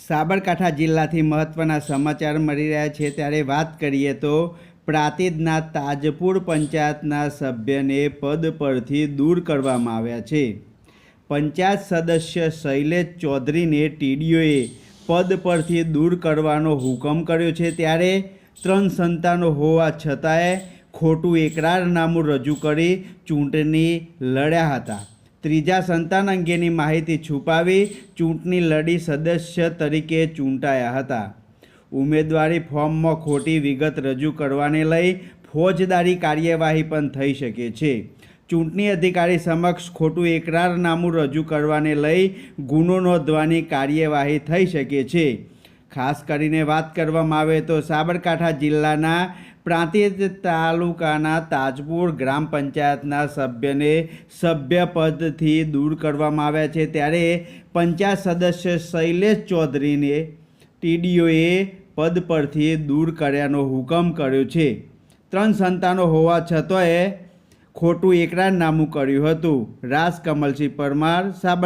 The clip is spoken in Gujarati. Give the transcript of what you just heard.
સાબરકાંઠા જિલ્લાથી મહત્ત્વના સમાચાર મળી રહ્યા છે ત્યારે વાત કરીએ તો પ્રાંતિજના તાજપુર પંચાયતના સભ્યને પદ પરથી દૂર કરવામાં આવ્યા છે। પંચાયત સદસ્ય શૈલેષ ચૌધરીને ટીડીઓએ પદ પરથી દૂર કરવાનો હુકમ કર્યો છે। ત્યારે 3 સંતાનો હોવા છતાંય ખોટું એકરારનામું રજૂ કરી ચૂંટણી લડ્યા હતા। ત્રીજા સંતાન અંગેની માહિતી છુપાવી ચૂંટણી લડી સદસ્ય તરીકે ચૂંટાયા હતા। ઉમેદવારી ફોર્મમાં ખોટી વિગત રજૂ કરવાને લઈ ફોજદારી કાર્યવાહી પણ થઈ શકે છે। ચૂંટણી અધિકારી સમક્ષ ખોટું એકરારનામું રજૂ કરવાને લઈ ગુનો નોંધવાની કાર્યવાહી થઈ શકે છે। ખાસ કરીને વાત કરવામાં આવે તો સાબરકાંઠા જિલ્લાના પ્રાંતિજ તાલુકાના તાજપુર ગ્રામ પંચાયતના સભ્યને સભ્યપદથી દૂર કરવામાં આવ્યા છે। ત્યારે પંચાયત સદસ્ય શૈલેષ ચૌધરીને ટીડીઓએ પદ પરથી દૂર કર્યાનો હુકમ કર્યો છે। 3 સંતાનો હોવા છતાંય ખોટું એકરારનામું કર્યું હતું। રાજ કમલસિંહ પરમાર, સાબર